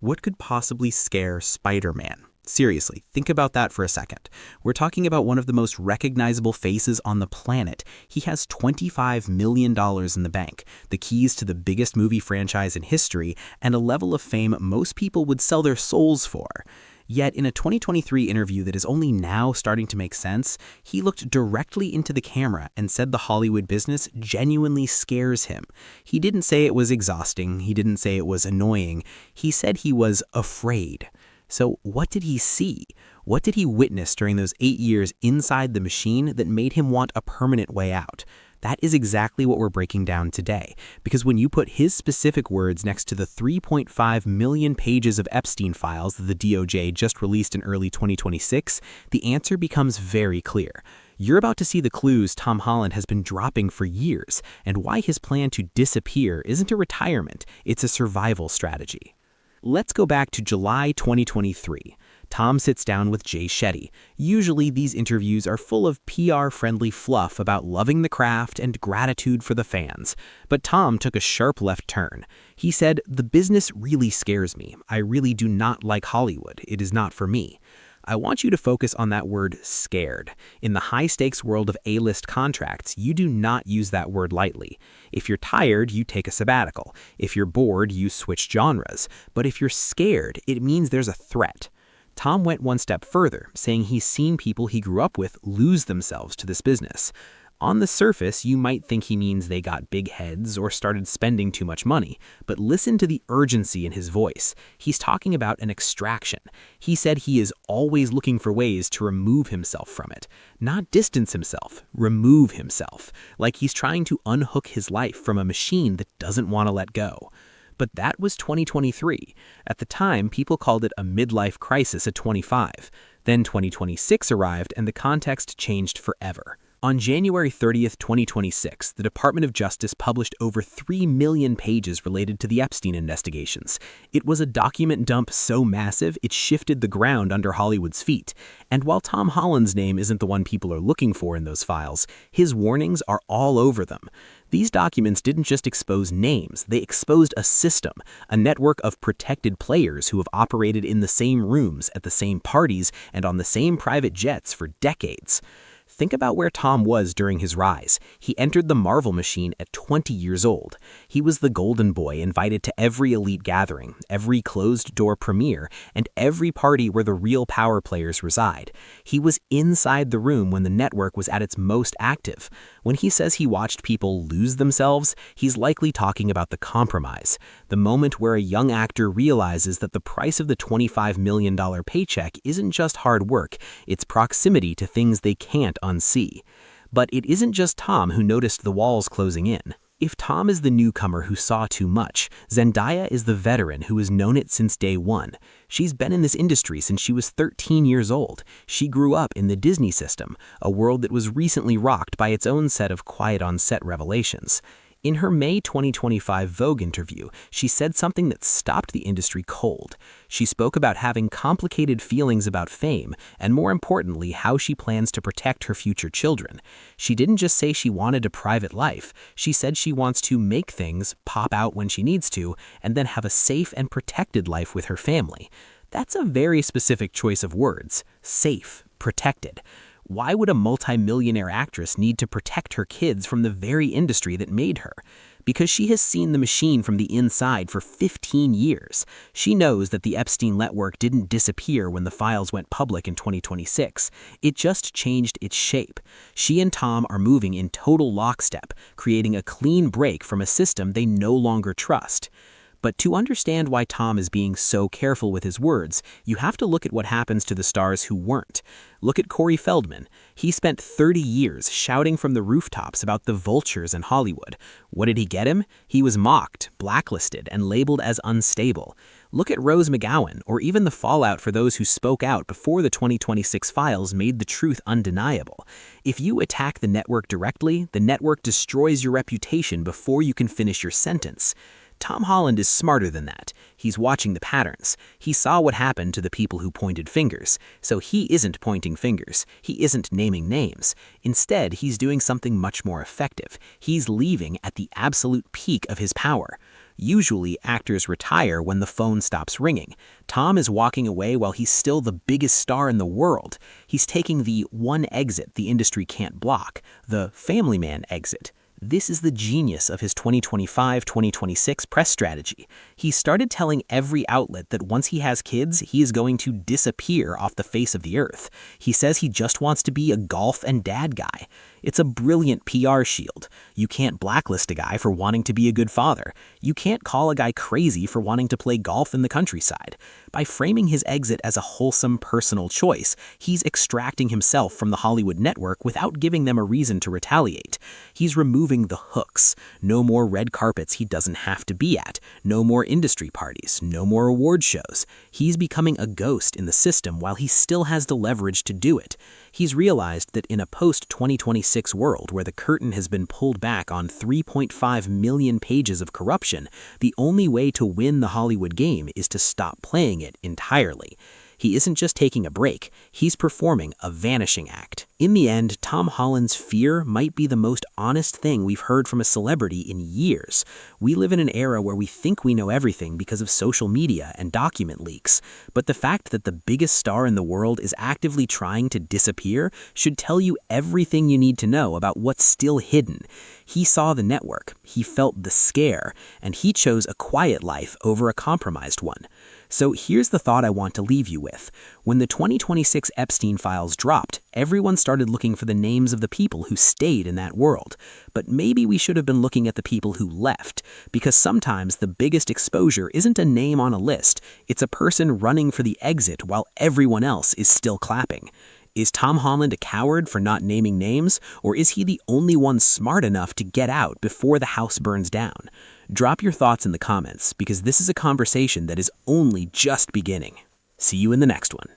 What could possibly scare Spider-Man? Seriously, think about that for a second. We're talking about one of the most recognizable faces on the planet. He has $25 million in the bank, the keys to the biggest movie franchise in history, and a level of fame most people would sell their souls for. Yet, in a 2023 interview that is only now starting to make sense, he looked directly into the camera and said the Hollywood business genuinely scares him. He didn't say it was exhausting, he didn't say it was annoying, he said he was afraid. So what did he see? What did he witness during those 8 years inside the machine that made him want a permanent way out? That is exactly what we're breaking down today, because when you put his specific words next to the 3.5 million pages of Epstein files that the DOJ just released in early 2026, the answer becomes very clear. You're about to see the clues Tom Holland has been dropping for years, and why his plan to disappear isn't a retirement, it's a survival strategy. Let's go back to July 2023. Tom sits down with Jay Shetty. Usually these interviews are full of PR-friendly fluff about loving the craft and gratitude for the fans. But Tom took a sharp left turn. He said, "The business really scares me. I really do not like Hollywood. It is not for me." I want you to focus on that word scared. In the high-stakes world of A-list contracts, you do not use that word lightly. If you're tired, you take a sabbatical. If you're bored, you switch genres. But if you're scared, it means there's a threat. Tom went one step further, saying he's seen people he grew up with lose themselves to this business. On the surface, you might think he means they got big heads or started spending too much money, but listen to the urgency in his voice. He's talking about an extraction. He said he is always looking for ways to remove himself from it. Not distance himself, remove himself, like he's trying to unhook his life from a machine that doesn't want to let go. But that was 2023. At the time, people called it a midlife crisis at 25. Then 2026 arrived and the context changed forever. On January 30th, 2026, the Department of Justice published over 3 million pages related to the Epstein investigations. It was a document dump so massive it shifted the ground under Hollywood's feet. And while Tom Holland's name isn't the one people are looking for in those files, his warnings are all over them. These documents didn't just expose names, they exposed a system, a network of protected players who have operated in the same rooms, at the same parties, and on the same private jets for decades. Think about where Tom was during his rise. He entered the Marvel machine at 20 years old. He was the golden boy invited to every elite gathering, every closed-door premiere, and every party where the real power players reside. He was inside the room when the network was at its most active. When he says he watched people lose themselves, he's likely talking about the compromise, the moment where a young actor realizes that the price of the $25 million paycheck isn't just hard work, it's proximity to things they can't unsee. But it isn't just Tom who noticed the walls closing in. If Tom is the newcomer who saw too much, Zendaya is the veteran who has known it since day one. She's been in this industry since she was 13 years old. She grew up in the Disney system, a world that was recently rocked by its own set of quiet-on-set revelations. In her May 2025 Vogue interview, she said something that stopped the industry cold. She spoke about having complicated feelings about fame, and more importantly, how she plans to protect her future children. She didn't just say she wanted a private life, she said she wants to make things, pop out when she needs to, and then have a safe and protected life with her family. That's a very specific choice of words. Safe, protected. Why would a multimillionaire actress need to protect her kids from the very industry that made her? Because she has seen the machine from the inside for 15 years. She knows that the Epstein network didn't disappear when the files went public in 2026. It just changed its shape. She and Tom are moving in total lockstep, creating a clean break from a system they no longer trust. But to understand why Tom is being so careful with his words, you have to look at what happens to the stars who weren't. Look at Corey Feldman. He spent 30 years shouting from the rooftops about the vultures in Hollywood. What did he get him? He was mocked, blacklisted, and labeled as unstable. Look at Rose McGowan, or even the fallout for those who spoke out before the 2026 files made the truth undeniable. If you attack the network directly, the network destroys your reputation before you can finish your sentence. Tom Holland is smarter than that. He's watching the patterns. He saw what happened to the people who pointed fingers. So he isn't pointing fingers. He isn't naming names. Instead, he's doing something much more effective. He's leaving at the absolute peak of his power. Usually, actors retire when the phone stops ringing. Tom is walking away while he's still the biggest star in the world. He's taking the one exit the industry can't block, the family man exit. This is the genius of his 2025-2026 press strategy. He started telling every outlet that once he has kids, he is going to disappear off the face of the earth. He says he just wants to be a golf and dad guy. It's a brilliant PR shield. You can't blacklist a guy for wanting to be a good father. You can't call a guy crazy for wanting to play golf in the countryside. By framing his exit as a wholesome personal choice, he's extracting himself from the Hollywood network without giving them a reason to retaliate. He's removing the hooks. No more red carpets he doesn't have to be at. No more industry parties. No more award shows. He's becoming a ghost in the system while he still has the leverage to do it. He's realized that in a post-2026 world where the curtain has been pulled back on 3.5 million pages of corruption, the only way to win the Hollywood game is to stop playing it entirely. He isn't just taking a break, he's performing a vanishing act. In the end, Tom Holland's fear might be the most honest thing we've heard from a celebrity in years. We live in an era where we think we know everything because of social media and document leaks. But the fact that the biggest star in the world is actively trying to disappear should tell you everything you need to know about what's still hidden. He saw the network, he felt the scare, and he chose a quiet life over a compromised one. So here's the thought I want to leave you with. When the 2026 Epstein files dropped, everyone started looking for the names of the people who stayed in that world. But maybe we should have been looking at the people who left, because sometimes the biggest exposure isn't a name on a list, it's a person running for the exit while everyone else is still clapping. Is Tom Holland a coward for not naming names, or is he the only one smart enough to get out before the house burns down? Drop your thoughts in the comments, because this is a conversation that is only just beginning. See you in the next one.